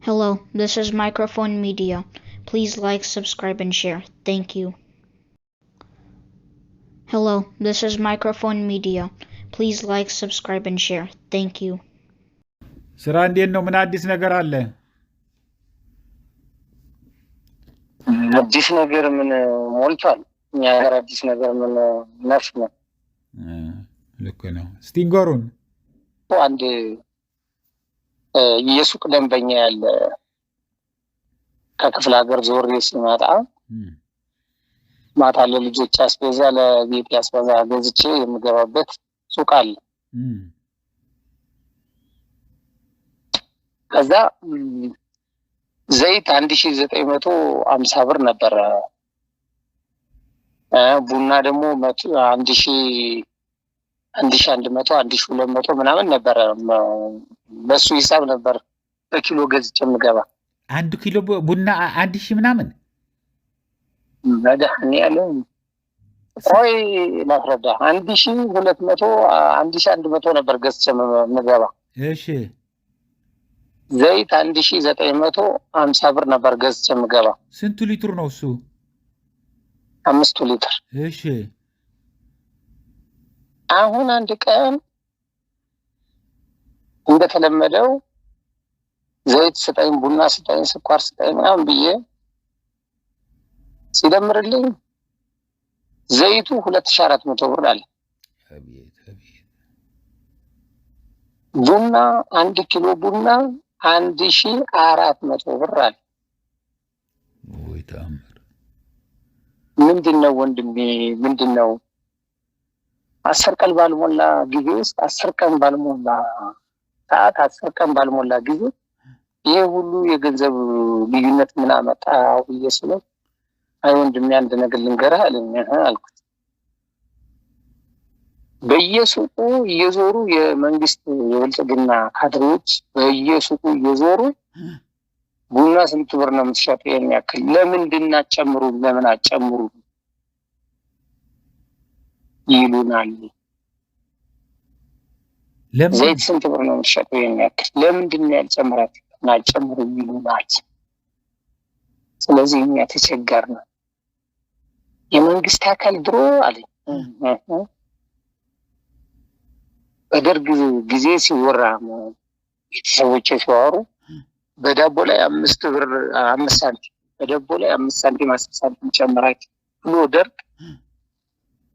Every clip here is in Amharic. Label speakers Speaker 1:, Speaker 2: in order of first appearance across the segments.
Speaker 1: Hello, this is Microphone Media. Please like, subscribe, and share. Thank you. Hello, this is Microphone Media. Please like, subscribe, and share. Thank you.
Speaker 2: ስራ እንዴት ነው? ምን አዲስ ነገር አለ?
Speaker 3: አዲስ ነገር ምን ሞልቷል? እኛ ሀገር አዲስ ነገር ምን ነፍ ነው?
Speaker 2: ልክ ነው። እስቲ ንገሩን።
Speaker 3: አንድ የሱቅ ደንበኛ ያለ ከክፍለ ሀገር ዞር ሲመጣ ማታ ለልጆች አስቤዛ ለቤት አስቤዛ ገዝቼ የምገባበት ሱቅ አለ። ከዛ ዘይት 1950 ብር ነበር። ቡና ደግሞ 1100 1200 ምናምን ነበር። በሱ ሂሳብ ነበር በኪሎ ገዝቼ የምገባ።
Speaker 2: 1 ኪሎ ቡና 1000 ምናምን
Speaker 3: መድኃኔ ዓለም ቆይ ላስረዳ። 1200 1100 ነበር ገዝቼ የምገባ።
Speaker 2: እሺ
Speaker 3: ዘይት 1950 ብር ነበር ገዝቼ የምገባ።
Speaker 2: ስንቱ ሊትር ነው እሱ?
Speaker 3: 5 ሊትር።
Speaker 2: እሺ
Speaker 3: አሁን አንድ ቀን እንደተለመደው ዘይት ስጠኝ፣ ቡና ስጠኝ፣ ስኳር ስጠኝ ምናምን ብዬ ሲደምርልኝ ዘይቱ 2400 ብር አለ። ቡና 1 ኪሎ ቡና 1400 ብር አለ።
Speaker 2: ወይ ታምር!
Speaker 3: ምንድነው ወንድሜ? ምንድነው? 10 ቀን ባልሞላ ጊዜ ውስጥ 10 ቀን ባልሞላ ሰዓት 10 ቀን ባልሞላ ጊዜ ይሄ ሁሉ የገንዘብ ልዩነት ምን አመጣ ብዬ ስለው አይ ወንድሜ አንድ ነገር ልንገርህ አለኝ። አልኩት በየሱቁ እየዞሩ የመንግስት የብልጽግና ካድሬዎች በየሱቁ እየዞሩ ቡና ስንት ብር ነው የምትሸጥ የሚያክል ለምንድን አጨምሩ ለምን አጨምሩ ይሉናል። ዘይት ስንት ብር ነው የምትሸጥ የሚያክል ለምንድን ያልጨምራችሁ አጨምሩ ይሉናል። ስለዚህ እኛ ተቸገርን። የመንግስት አካል ድሮ አለኝ በደርግ ጊዜ ሲወራ ቤተሰቦቼ ሲዋሩ በዳቦ ላይ 5 ብር 5 ሳንቲም በዳቦ ላይ 5 ሳንቲም 10 ሳንቲም ጨምራችሁ ብሎ ደርግ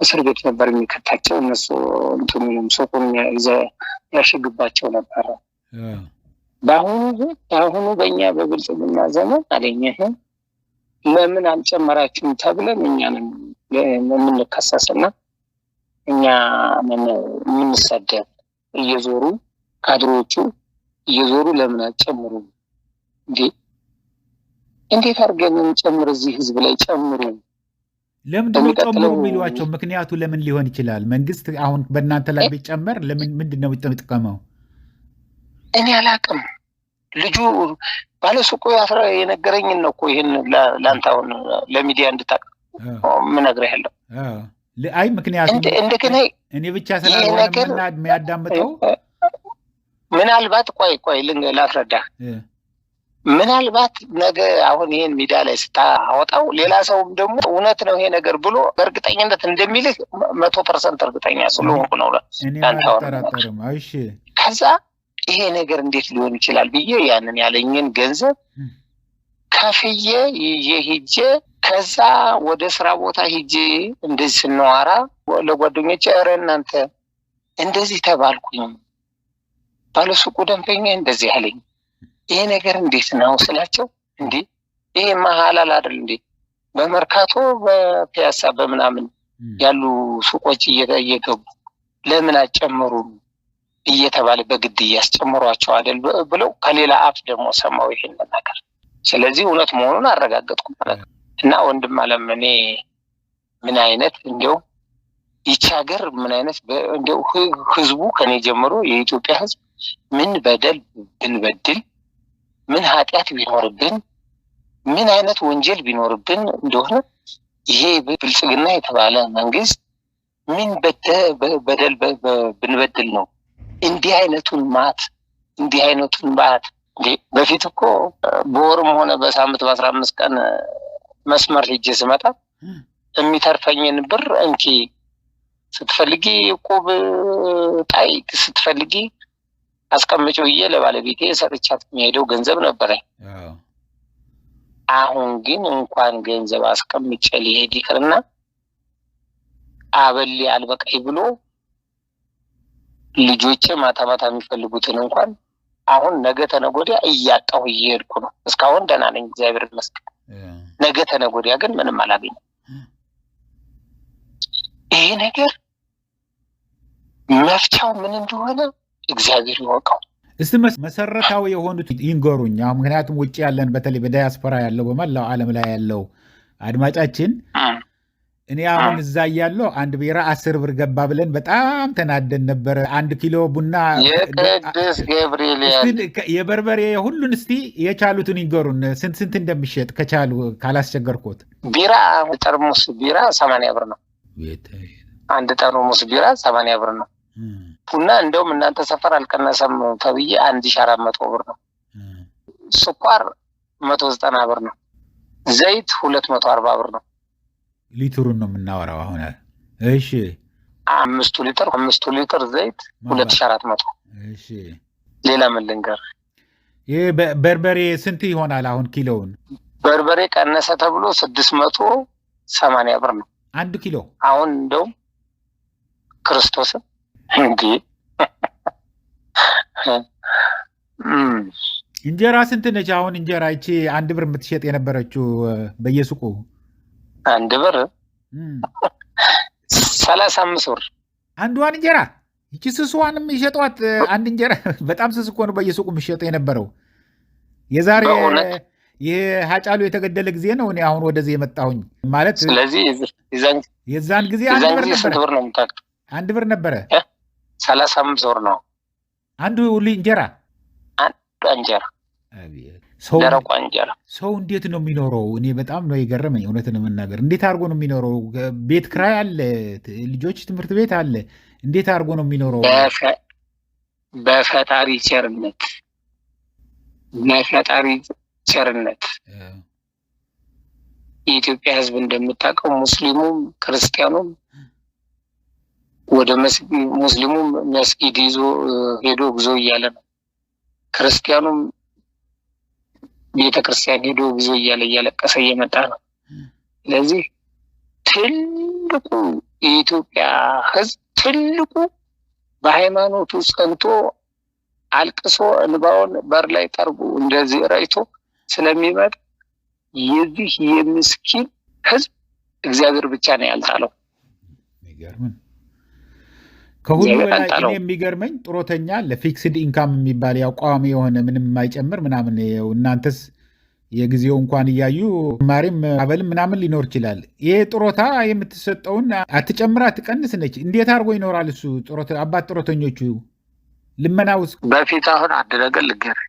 Speaker 3: እስር ቤት ነበር የሚከታቸው። እነሱ እንትኑንም ሱቁን ያሽግባቸው ነበር። በአሁኑ በእኛ በብልጽግና ዘመን አለኝ ለምን አልጨመራችሁም ተብለን እኛንም የምንከሰስና እኛ የምንሰደብ እየዞሩ ካድሮቹ እየዞሩ ለምን አጨምሩ እንዴት አድርገን እንጨምር እዚህ ህዝብ ላይ ጨምሩ
Speaker 2: ለምንድን ነው ጨምሩ የሚሏቸው? ምክንያቱ ለምን ሊሆን ይችላል? መንግስት አሁን በእናንተ ላይ ቢጨመር ምንድን ነው የሚጠቀመው?
Speaker 3: እኔ አላውቅም። ልጁ ባለሱቁ የነገረኝን ነው እኮ ይህን ለአንተ አሁን ለሚዲያ እንድታውቅ የምነግርህ ያለው።
Speaker 2: አይ ምክንያቱም
Speaker 3: እንደገና
Speaker 2: እኔ ብቻ ስላልሆነ የሚያዳምጠው
Speaker 3: ምናልባት ቆይ ላስረዳ። ምናልባት ነገ አሁን ይሄን ሚዲያ ላይ ስታወጣው ሌላ ሰውም ደግሞ እውነት ነው ይሄ ነገር ብሎ በእርግጠኝነት እንደሚልህ 100% እርግጠኛ ስለሆንኩ ነው። ከዛ ይሄ ነገር እንዴት ሊሆን ይችላል ብዬ ያንን ያለኝን ገንዘብ ከፍዬ ይዤ ሂጄ ከዛ ወደ ስራ ቦታ ሂጄ እንደዚህ ስንዋራ ለጓደኞቼ ኧረ እናንተ እንደዚህ ተባልኩኝ፣ ባለሱቁ ደንበኛ እንደዚህ አለኝ፣ ይሄ ነገር እንዴት ነው ስላቸው እንዴ ይሄ ሐላል አይደል እንዴ? በመርካቶ በፒያሳ በምናምን ያሉ ሱቆች እየገቡ ለምን አጨምሩ እየተባለ በግድ እያስጨምሯቸው አይደል ብለው ከሌላ አፍ ደግሞ ሰማው ይሄን ነገር። ስለዚህ እውነት መሆኑን አረጋገጥኩ ማለት ነው። እና ወንድም አለም እኔ ምን አይነት እንደው ይቺ ሀገር ምን አይነት እንደው ህዝቡ ከኔ ጀምሮ የኢትዮጵያ ህዝብ ምን በደል ብንበድል ምን ኃጢአት ቢኖርብን ምን አይነት ወንጀል ቢኖርብን እንደሆነ ይሄ ብልጽግና የተባለ መንግስት ምን በደል ብንበድል ነው እንዲህ አይነቱን ማት በፊት እኮ በወርም ሆነ በሳምንት በ15 ቀን መስመር ሄጄ ስመጣ የሚተርፈኝን ብር እንኪ ስትፈልጊ ቁብ ጣይ ስትፈልጊ አስቀምጪው ብዬ ለባለቤቴ ሰጥቻት የሚሄደው ገንዘብ ነበረኝ። አሁን ግን እንኳን ገንዘብ አስቀምጬ ሊሄድ ይቅርና አበል አልበቃይ ብሎ ልጆቼ ማታ ማታ የሚፈልጉትን እንኳን አሁን ነገ ተነገ ወዲያ እያጣሁ እየሄድኩ ነው። እስካሁን ደህና ነኝ እግዚአብሔር ይመስገን። ነገ ተነገ ወዲያ ግን ምንም አላገኝም። ይሄ ነገር መፍቻው ምን እንደሆነ እግዚአብሔር ይወቀው።
Speaker 2: እስቲ መሰረታዊ የሆኑት ይንገሩኝ። ምክንያቱም ውጭ ያለን በተለይ በዳያስፖራ ያለው በመላው ዓለም ላይ ያለው አድማጫችን እኔ አሁን እዛ እያለሁ አንድ ቢራ 10 ብር ገባ ብለን በጣም ተናደን ነበረ። 1 ኪሎ ቡና
Speaker 3: የቅዱስ ገብርኤል
Speaker 2: የበርበሬ ሁሉን እስቲ የቻሉትን ይንገሩን። ስንት እንደሚሸጥ ከቻሉ ካላስቸገርኩት።
Speaker 3: ቢራ ጠርሙስ ቢራ 80 ብር ነው። አንድ ጠርሙስ ቢራ 80 ብር ነው። ቡና እንደውም እናንተ ሰፈር አልቀነሰም ተብዬ 1400 ብር ነው። ስኳር 190 ብር ነው። ዘይት 240 ብር ነው።
Speaker 2: ሊትሩን ነው የምናወራው አሁን። እሺ
Speaker 3: 5 ሊትር ዘይት 2400። እሺ ሌላ ምን ልንገር?
Speaker 2: ይሄ በርበሬ ስንት ይሆናል አሁን ኪሎውን?
Speaker 3: በርበሬ ቀነሰ ተብሎ 680 ብር ነው
Speaker 2: 1 ኪሎ።
Speaker 3: አሁን እንደውም ክርስቶስን እንዴ
Speaker 2: እንጀራ ስንት ነች አሁን? እንጀራ ይቺ 1 ብር የምትሸጥ የነበረችው በየሱቁ
Speaker 3: 1 ብር 35 ብር
Speaker 2: አንዷን እንጀራ። ይቺ ስስዋንም ይሸጧት አንድ እንጀራ በጣም ስስ እኮ ነው በየሱቁ የሚሸጠው የነበረው። የዛሬ ይሄ ሀጫሉ የተገደለ ጊዜ ነው እኔ አሁን ወደዚህ የመጣሁኝ ማለት። ስለዚህ የዛን ጊዜ 1 ብር ነበር። 1 ብር ነበረ።
Speaker 3: 35 ብር ነው
Speaker 2: አንዱ እንጀራ።
Speaker 3: እንጀራ ደረቋ እንጀራ።
Speaker 2: ሰው እንዴት ነው የሚኖረው? እኔ በጣም ነው የገረመኝ እውነትን ለመናገር። እንዴት አድርጎ ነው የሚኖረው? ቤት ክራይ አለ፣ ልጆች ትምህርት ቤት አለ። እንዴት አድርጎ ነው የሚኖረው?
Speaker 3: በፈጣሪ ቸርነት የኢትዮጵያ ሕዝብ እንደምታውቀው ሙስሊሙም ክርስቲያኑም ወደ ሙስሊሙም መስጊድ ይዞ ሄዶ ጉዞ እያለ ነው። ክርስቲያኑም ቤተክርስቲያን ሄዶ ጉዞ እያለ እያለቀሰ እየመጣ ነው። ስለዚህ ትልቁ የኢትዮጵያ ሕዝብ ትልቁ በሃይማኖቱ ጸንቶ አልቅሶ እንባውን በር ላይ ጠርጎ እንደዚህ ረጭቶ ስለሚመጣ የዚህ የምስኪን ሕዝብ እግዚአብሔር ብቻ ነው ያልጣለው።
Speaker 2: ከሁሉ በላይ እኔ የሚገርመኝ ጡረተኛ ለፊክስድ ኢንካም የሚባል ያው ቋሚ የሆነ ምንም የማይጨምር ምናምን። እናንተስ የጊዜው እንኳን እያዩ ማሪም አበልም ምናምን ሊኖር ይችላል። ይሄ ጡረታ የምትሰጠውን አትጨምር አትቀንስ ነች። እንዴት አድርጎ ይኖራል እሱ? አባት ጡረተኞቹ ልመና ውስጥ
Speaker 3: በፊት አሁን አንድ ነገር ልንገርህ።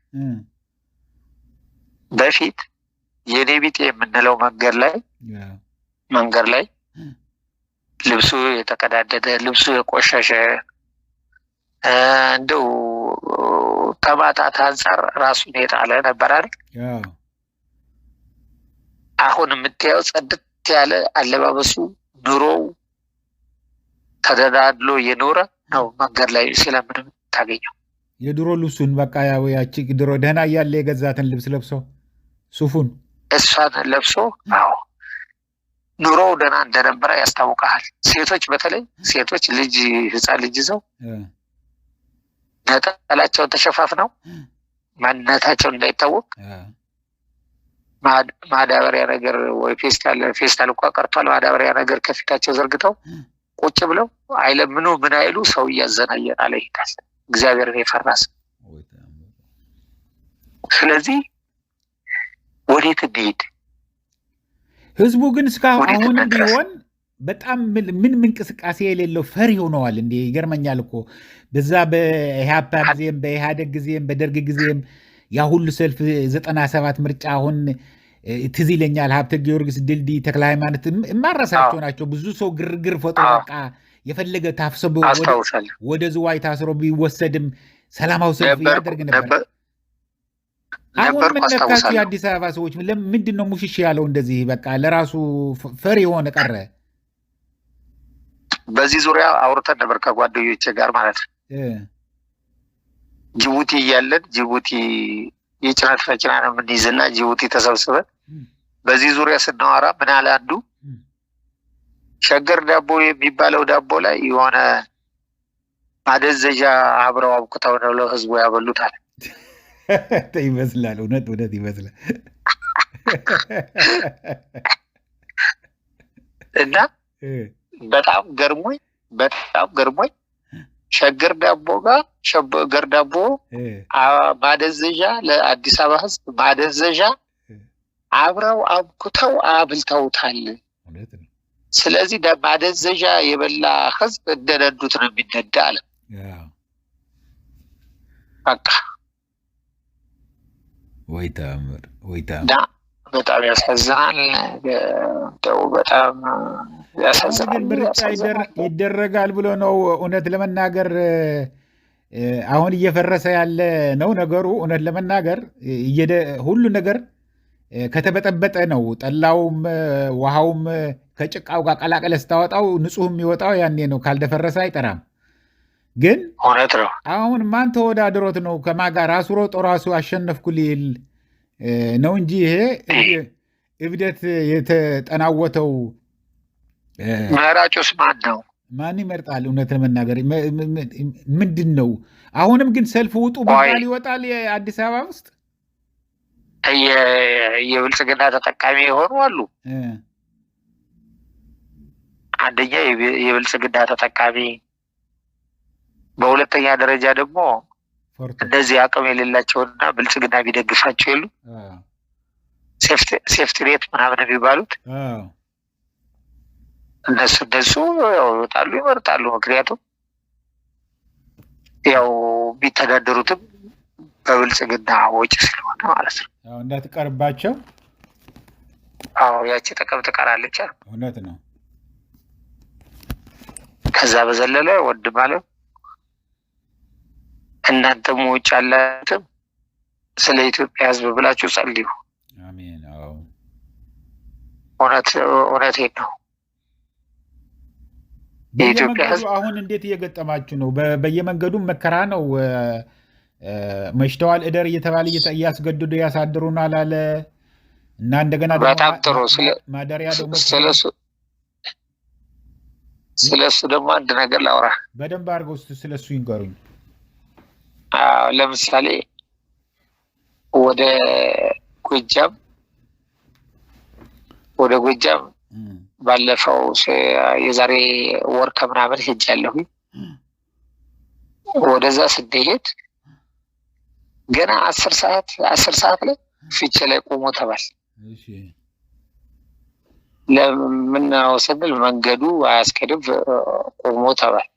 Speaker 3: በፊት የኔ ቢጤ የምንለው መንገድ ላይ ልብሱ የተቀዳደደ ልብሱ የቆሸሸ እንደው ከማጣት አንጻር ራሱን የጣለ ነበር አይደል? አሁን የምታየው ጽድት ያለ አለባበሱ ኑሮው ተደላድሎ እየኖረ ነው። መንገድ ላይ ስለምን ታገኘው
Speaker 2: የድሮ ልብሱን በቃ ያቺ ድሮ ደህና እያለ የገዛትን ልብስ ለብሶ ሱፉን
Speaker 3: እሷን ለብሶ አዎ ኑሮው ደህና እንደነበረ ያስታውቃል። ሴቶች በተለይ ሴቶች ህፃን ልጅ ይዘው ነጠላቸውን ተሸፋፍነው ማንነታቸውን እንዳይታወቅ ማዳበሪያ ነገር ወይ ፌስታል እንኳ ቀርቷል። ማዳበሪያ ነገር ከፊታቸው ዘርግተው ቁጭ ብለው አይለምኑ ምን አይሉ ሰው እያዘና እየጣለ ይሄዳል። እግዚአብሔርን የፈራስ። ስለዚህ ወዴት እንሂድ?
Speaker 2: ህዝቡ ግን እስካሁን አሁንም ቢሆን በጣም ምን እንቅስቃሴ የሌለው ፈሪ ሆነዋል። እንዴ ይገርመኛል እኮ በዛ በኢህአፓ ጊዜም በኢህአደግ ጊዜም በደርግ ጊዜም ያ ሁሉ ሰልፍ 97 ምርጫ አሁን ትዝ ይለኛል። ሀብተ ጊዮርጊስ ድልድይ፣ ተክለ ሃይማኖት የማረሳቸው ናቸው። ብዙ ሰው ግርግር ፈጥሮ በቃ የፈለገ ታፍሰብ ወደ ዝዋይ ታስሮ ቢወሰድም ሰላማዊ ሰልፍ ያደርግ ነበር።
Speaker 3: ነበር
Speaker 2: አስታውሳለሁ። የአዲስ አበባ ሰዎች ምንድን ነው ሙሽሽ ያለው እንደዚህ በቃ ለራሱ ፈሪ ሆነ ቀረ?
Speaker 3: በዚህ ዙሪያ አውርተን ነበር ከጓደኞቼ ጋር ማለት ነው። ጅቡቲ እያለን ጅቡቲ የጭነት መኪና ነው የምንይዝና ጅቡቲ ተሰብስበን በዚህ ዙሪያ ስናወራ ምን አለ አንዱ ሸገር ዳቦ የሚባለው ዳቦ ላይ የሆነ ማደዘዣ አብረው አብኩተው ነው ለህዝቡ ያበሉታል።
Speaker 2: ይመስላል፣ እውነት ይመስላል።
Speaker 3: እና በጣም ገርሞኝ ሸገር ዳቦ ማደዘዣ ለአዲስ አበባ ህዝብ ማደዘዣ አብረው አብኩተው አብልተውታል። ስለዚህ ማደዘዣ የበላ ህዝብ እንደነዱት ነው የሚነዳ አለ። በቃ
Speaker 2: ወይ ተአምር።
Speaker 3: በጣም ያሳዝናል። በጣም ያሳዝናል።
Speaker 2: ምርጫ ይደረጋል ብሎ ነው እውነት ለመናገር አሁን እየፈረሰ ያለ ነው ነገሩ። እውነት ለመናገር ሁሉ ነገር ከተበጠበጠ ነው። ጠላውም ውሃውም ከጭቃው ጋር ቀላቀለ ስታወጣው ንጹህ የሚወጣው ያኔ ነው። ካልደፈረሰ አይጠራም። ግን
Speaker 3: እውነት ነው።
Speaker 2: አሁን ማን ተወዳድሮት ነው ከማን ጋር ራሱ ሮጦ ራሱ አሸነፍኩ ሊል ነው እንጂ ይሄ እብደት የተጠናወተው
Speaker 3: መራጮስ ማን ነው?
Speaker 2: ማን ይመርጣል? እውነት ለመናገር ምንድን ነው? አሁንም ግን ሰልፍ ውጡ ቢባል ይወጣል። የአዲስ አበባ ውስጥ
Speaker 3: የብልጽግና ተጠቃሚ የሆኑ አሉ። አንደኛ የብልጽግና ተጠቃሚ፣ በሁለተኛ ደረጃ ደግሞ እንደዚህ አቅም የሌላቸውና ብልጽግና ቢደግፋቸው የሉ ሴፍትኔት ምናምን የሚባሉት እነሱ ይወጣሉ፣ ይመርጣሉ። ምክንያቱም ያው ቢተዳደሩትም በብልጽግና ወጪ ስለሆነ ማለት ነው።
Speaker 2: እንዳትቀርባቸው
Speaker 3: ያቺ ጥቅም ትቀራለች።
Speaker 2: እውነት ነው።
Speaker 3: ከዛ በዘለለ ወንድም አለ እናንተም ውጭ ያላችሁም ስለ ኢትዮጵያ ሕዝብ ብላችሁ ጸልዩ።
Speaker 2: አሜን።
Speaker 3: እውነቴን ነው። የኢትዮጵያ ሕዝብ
Speaker 2: አሁን እንዴት እየገጠማችሁ ነው? በየመንገዱም መከራ ነው። መሽተዋል እደር እየተባለ እያስገድዱ ያሳድሩናል አለ እና እንደገና
Speaker 3: በጣም ጥሩ
Speaker 2: ማደሪያ ደግሞ
Speaker 3: ስለሱ ደግሞ አንድ ነገር ላውራ።
Speaker 2: በደንብ አድርገው ስለሱ ይንገሩኝ።
Speaker 3: ለምሳሌ ወደ ጎጃም ባለፈው የዛሬ ወር ከምናምን ሄጃለሁ። ወደዛ ስንሄድ ገና 10 ሰዓት ላይ ፊቼ ላይ ቆሞ ተባል። ለምን ነው ስንል መንገዱ አያስኬድም ቆሞ ተባል።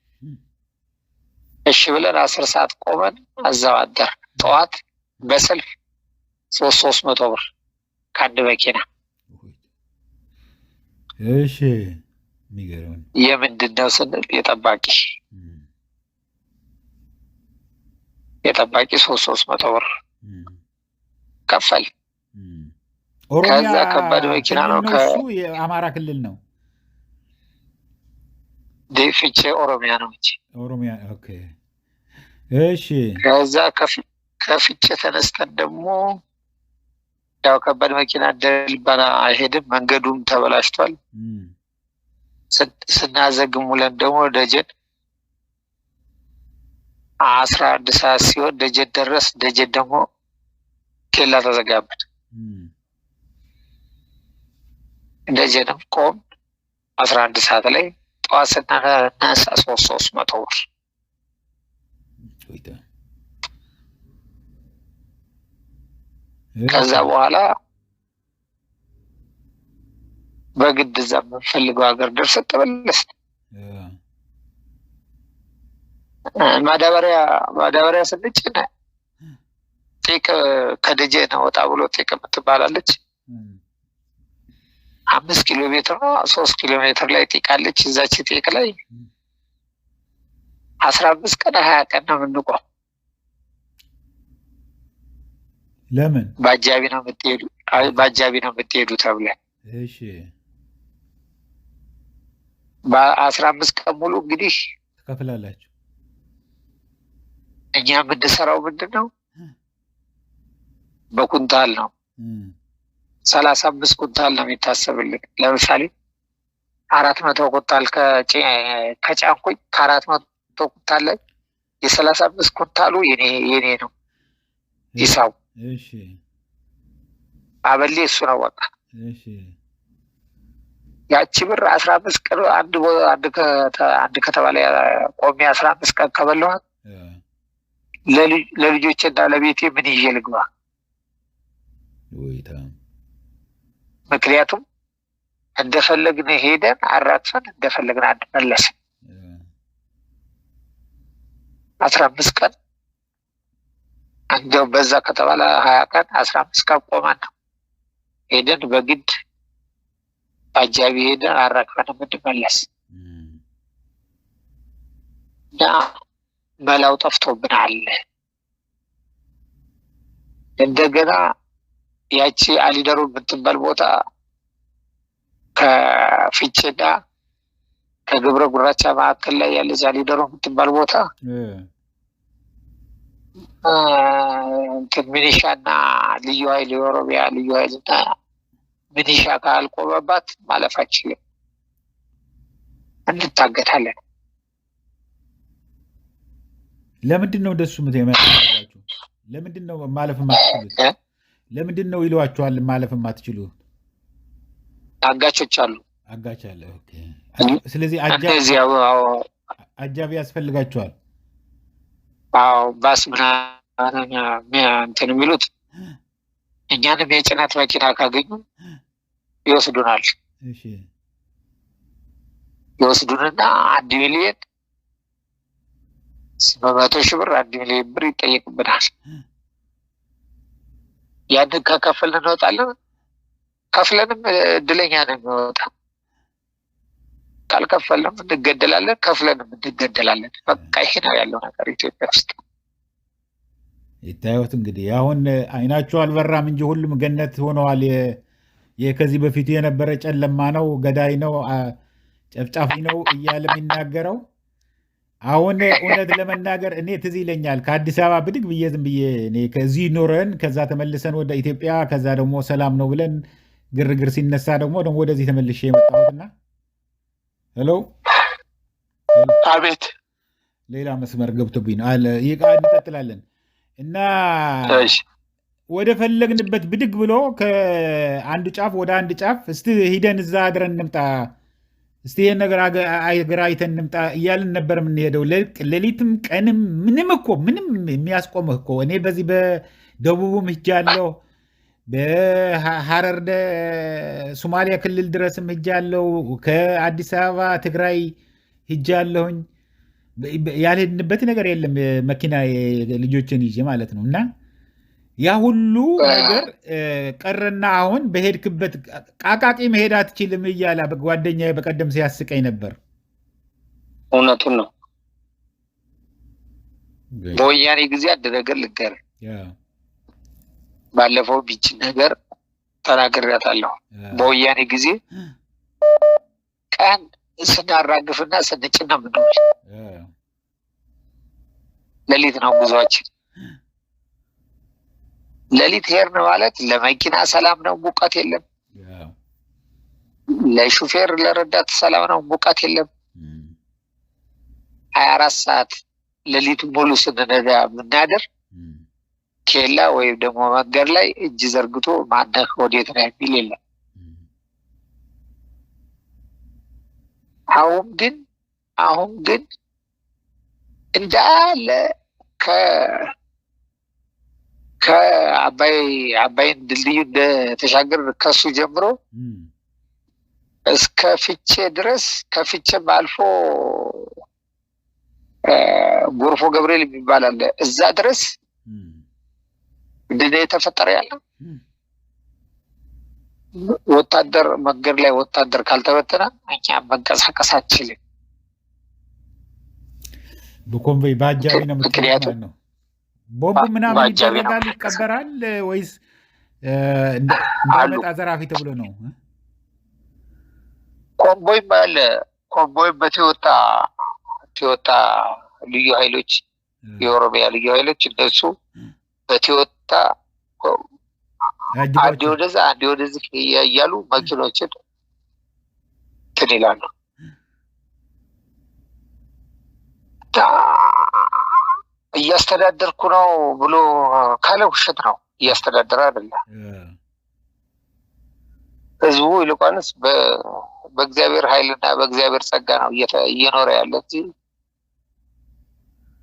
Speaker 3: እሺ ብለን 10 ሰዓት ቆመን አዛው አደር። ጠዋት በሰልፍ 300 ብር ከአንድ መኪና።
Speaker 2: እሺ የሚገርም
Speaker 3: የምንድን ነው ስንል የጠባቂ 300 ብር ከፈል። ከዛ ከባድ መኪና ነው።
Speaker 2: የአማራ ክልል ነው።
Speaker 3: ፊቼ ኦሮሚያ ነው እንጂ
Speaker 2: ኦሮሚያ። ኦኬ እሺ።
Speaker 3: ከዛ ከፊቼ ተነስተን ደግሞ ያው ከባድ መኪና ደልባና አይሄድም፣ መንገዱም ተበላሽቷል። ስናዘግም ውለን ደግሞ ደጀን 11 ሰዓት ሲሆን ደጀን ደረስ። ደጀን ደግሞ ኬላ ተዘጋብን። ደጀንም ቆም 11 ሰዓት ላይ ጠዋት ስናነሳ 300 ብር። ከዛ በኋላ በግድ እዛ የምንፈልገው ሀገር ደርሰን ተመለስን። ማዳበሪያ ስንጭን ጤቅ ከደጀን ወጣ ብሎ ጤቅ የምትባላለች 5 ኪሎ ሜትር ነው 3 ኪሎ ሜትር ላይ ጤቃለች። እዛች ጤቅ ላይ 15 ቀን 20 ቀን ነው የምንቆም።
Speaker 2: ለምን
Speaker 3: ባጃቢ ነው የምትሄዱ ባጃቢ ነው የምትሄዱ ተብለን
Speaker 2: እሺ
Speaker 3: በ15 ቀን ሙሉ እንግዲህ
Speaker 2: ትከፍላላችሁ።
Speaker 3: እኛ የምንሰራው ምንድነው በኩንታል ነው 35 ኩንታል ነው የሚታሰብልን። ለምሳሌ 400 ኩንታል ከጫንኩኝ ከ400 ኩንታል ላይ የ35 ኩንታሉ የኔ ነው ሂሳቡ።
Speaker 2: እሺ
Speaker 3: አበሌ እሱ ነው በቃ።
Speaker 2: እሺ
Speaker 3: ያቺ ብር 15 ቀን አንድ ከተባለ ቆሜ 15 ቀን ከበላኋት ለልጆቼና ለቤቴ ምን ይዤ ልግባ? ምክንያቱም እንደፈለግን ሄደን አራክፈን እንደፈለግን አንመለስም። 15 ቀን እንደው በዛ ከተባለ 20 ቀን 15 ቀን ቆመን ነው ሄደን በግድ አጃቢ ሄደን አራክፈን የምንመለስ እና መላው ጠፍቶብናል። እንደገና ያቺ አሊደሩ የምትባል ቦታ ከፍቼና ከግብረ ጉራቻ መካከል ላይ ያለች አሊደሩ የምትባል ቦታ ሚኒሻና ልዩ ኃይል የኦሮሚያ ልዩ ኃይልና ሚኒሻ ካልቆመባት ማለፍ አንችልም፣ እንታገታለን።
Speaker 2: ለምንድን ነው እንደሱ የማያደርጋችሁ? ለምንድን ነው ማለፍ የማትችሉት? ለምንድን ነው ይሏችኋል ማለፍ የማትችሉ?
Speaker 3: አጋቾች አሉ።
Speaker 2: አጋች አለ። ኦኬ። ስለዚህ አጃቢ ያስፈልጋችኋል።
Speaker 3: አዎ ባስ ምናምን እንትን የሚሉት እኛንም የጭነት መኪና ካገኙ ይወስዱናል።
Speaker 2: እሺ
Speaker 3: ይወስዱንና 1 ሚሊዮን 700,000 ብር 1 ሚሊዮን ብር ይጠየቅብናል። ያንን ከከፈልን እንወጣለን። ከፍለንም እድለኛ ነው የሚወጣ። ካልከፈልንም እንገደላለን፣ ከፍለንም እንገደላለን። በቃ ይሄ ነው ያለው ነገር ኢትዮጵያ ውስጥ።
Speaker 2: ይታዩት እንግዲህ አሁን አይናቸው አልበራም እንጂ ሁሉም ገነት ሆነዋል። ከዚህ በፊቱ የነበረ ጨለማ ነው፣ ገዳይ ነው፣ ጨፍጫፊ ነው እያለ የሚናገረው አሁን እውነት ለመናገር እኔ ትዝ ይለኛል ከአዲስ አበባ ብድግ ብዬ ዝም ብዬ እኔ ከዚህ ኖረን ከዛ ተመልሰን ወደ ኢትዮጵያ ከዛ ደግሞ ሰላም ነው ብለን ግርግር ሲነሳ ደግሞ ወደዚህ ተመልሼ የመጣሁትና ሄሎ
Speaker 3: አቤት
Speaker 2: ሌላ መስመር ገብቶብኝ ነው አለ እንቀጥላለን እና ወደ ፈለግንበት ብድግ ብሎ ከአንድ ጫፍ ወደ አንድ ጫፍ እስቲ ሂደን እዛ አድረን እንምጣ እስቲ ይሄን ነገር አገር አይተን እንምጣ እያልን ነበር የምንሄደው። ሌሊትም ቀንም ምንም የሚያስቆምህ እኮ እኔ በዚህ በደቡብም ሂጃለሁ፣ በሐረር ሶማሊያ ክልል ድረስም ሂጃለሁ፣ ከአዲስ አበባ ትግራይ ሂጃለሁኝ። ያልሄድንበት ነገር የለም መኪና ልጆችን ይዤ ማለት ነው። እና ያ ሁሉ ነገር ቀረና አሁን በሄድክበት ቃቃቂ መሄድ አትችልም እያለ ጓደኛዬ በቀደም ሲያስቀኝ ነበር።
Speaker 3: እውነቱን ነው። በወያኔ ጊዜ አንድ ነገር ልንገርህ። ባለፈው ቢች ነገር ተናግሬያታለሁ። በወያኔ ጊዜ ቀን ስናራግፍና ስንጭን ነው የምንውል። ሌሊት ነው ጉዟችን። ሌሊት ሄድን ማለት ለመኪና ሰላም ነው፣ ሙቀት የለም። ለሹፌር ለረዳት ሰላም ነው፣ ሙቀት የለም። 24 ሰዓት ሌሊቱ ሙሉ ስንነዳ የምናድር ኬላ ወይም ደግሞ መንገድ ላይ እጅ ዘርግቶ ማነህ ወዴት ነው የሚል የለም። አሁን ግን እንዳለ ከአባይን ድልድዩ እንደተሻገር ከሱ ጀምሮ እስከ ፍቼ ድረስ ከፍቼም አልፎ ጎርፎ ገብርኤል የሚባል አለ። እዛ ድረስ ምንድን ነው የተፈጠረ ያለው? ወታደር መንገድ ላይ ወታደር ካልተበተነ እኛ መንቀሳቀስ አንችልም።
Speaker 2: በኮንቮይ በአጃቢ ነው
Speaker 3: ምክንያቱም
Speaker 2: ነው ቦምቡ ምናምን
Speaker 3: በአጃቢ ነው
Speaker 2: ይደረጋል
Speaker 3: የሚንቀሳቀስ
Speaker 2: ይቀበራል ወይስ
Speaker 3: አሉ።
Speaker 2: እንዳይመጣ ዘራፊ ተብሎ ነው?
Speaker 3: ኮምቦይም አለ። ኮምቦይ በቶዮታ ልዩ ኃይሎች የኦሮሚያ ልዩ ኃይሎች እነሱ በቶዮታ አንዴ
Speaker 2: ያጅቧቸው
Speaker 3: ወደዛ አንዴ ወደዚህ እያሉ መኪኖችን እንትን ይላሉ። እያስተዳደርኩ ነው ብሎ ካለ ውሸት ነው። እያስተዳደረ አይደለም። ህዝቡ ይልቋንስ በእግዚአብሔር ኃይልና በእግዚአብሔር ጸጋ ነው እየኖረ ያለ እንጂ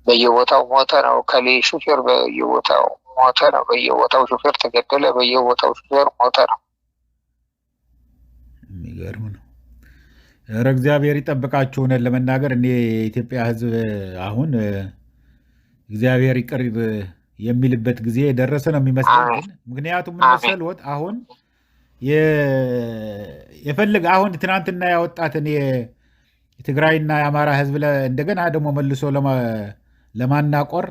Speaker 3: በየቦታው ሞተ ነው። ከሌ ሹፌር በየቦታው ሞተ ነው። በየቦታው ሹፌር ተገደለ። በየቦታው ሹፌር ሞተ ነው።
Speaker 2: የሚገርም ነው። ኧረ እግዚአብሔር ይጠብቃችሁ። እውነት ለመናገር እኔ የኢትዮጵያ ህዝብ አሁን እግዚአብሔር ይቅር የሚልበት ጊዜ የደረሰ ነው የሚመስለኝ። ምክንያቱም ምን መሰልዎት አሁን የፈልግ አሁን ትናንትና ያወጣትን የትግራይና የአማራ ህዝብ እንደገና ደግሞ መልሶ ለማናቆር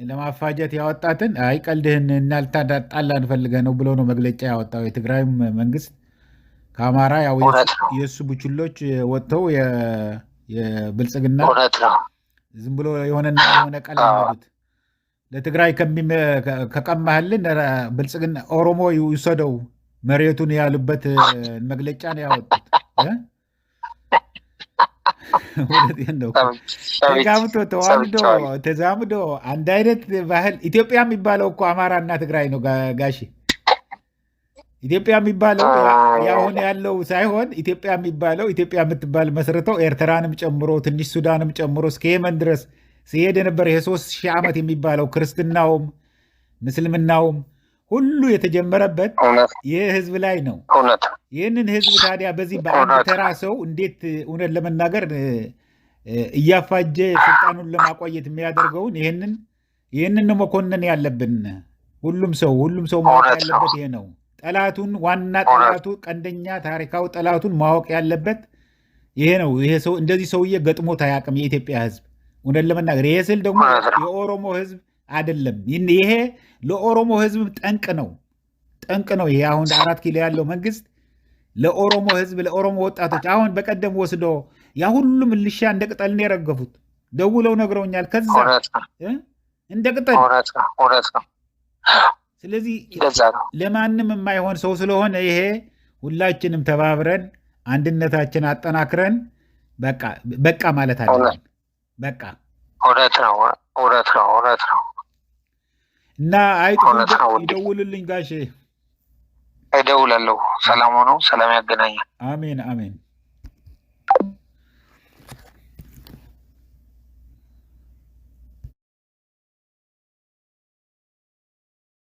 Speaker 2: ለማፋጀት ያወጣትን አይ ቀልድህን እናልታጣላ እንፈልገህ ነው ብሎ ነው መግለጫ ያወጣው። የትግራይ መንግስት ከአማራ ያው የእሱ ቡችሎች ወጥተው የብልጽግና ዝም ብሎ የሆነና የሆነ ቀለም በሉት ለትግራይ ከቀማህልን ብልጽግና ኦሮሞ ይውሰደው መሬቱን ያሉበት መግለጫ ነው ያወጡት። ተዛምዶ አንድ አይነት ባህል ኢትዮጵያ የሚባለው እኮ አማራና ትግራይ ነው ጋሺ። ኢትዮጵያ የሚባለው ያሁን ያለው ሳይሆን ኢትዮጵያ የሚባለው ኢትዮጵያ የምትባል መስርተው ኤርትራንም ጨምሮ ትንሽ ሱዳንም ጨምሮ እስከ የመን ድረስ ሲሄድ የነበረ የ3000 ዓመት የሚባለው ክርስትናውም ምስልምናውም ሁሉ የተጀመረበት ይህ ህዝብ ላይ ነው። ይህንን ህዝብ ታዲያ በዚህ በአንድ ተራ ሰው እንዴት እውነት ለመናገር እያፋጀ ስልጣኑን ለማቆየት የሚያደርገውን ይህንን መኮንን ያለብን ሁሉም ሰው ማወቅ ያለበት ይሄ ነው። ጠላቱን ዋና ጠላቱ ቀንደኛ ታሪካዊ ጠላቱን ማወቅ ያለበት ይሄ ነው። ይሄ ሰው እንደዚህ ሰውዬ ገጥሞት አያውቅም የኢትዮጵያ ህዝብ እውነት ለመናገር። ይሄ ስል ደግሞ የኦሮሞ ህዝብ አይደለም። ይሄ ለኦሮሞ ህዝብ ጠንቅ ነው። ይሄ አሁን 4 ኪሎ ያለው መንግስት ለኦሮሞ ህዝብ ለኦሮሞ ወጣቶች አሁን በቀደም ወስዶ ያ ሁሉም ልሻ እንደ ቅጠል ነው የረገፉት። ደውለው ነግረውኛል። ከዛ እንደ ቅጠል ስለዚህ ለማንም የማይሆን ሰው ስለሆነ ይሄ ሁላችንም ተባብረን አንድነታችን አጠናክረን በቃ ማለት አለብን። በቃ
Speaker 3: እውነት ነው
Speaker 2: እና ይደውልልኝ ጋሼ።
Speaker 3: እደውላለሁ። ሰላም ሆነው ሰላም ያገናኛል።
Speaker 2: አሜን አሜን።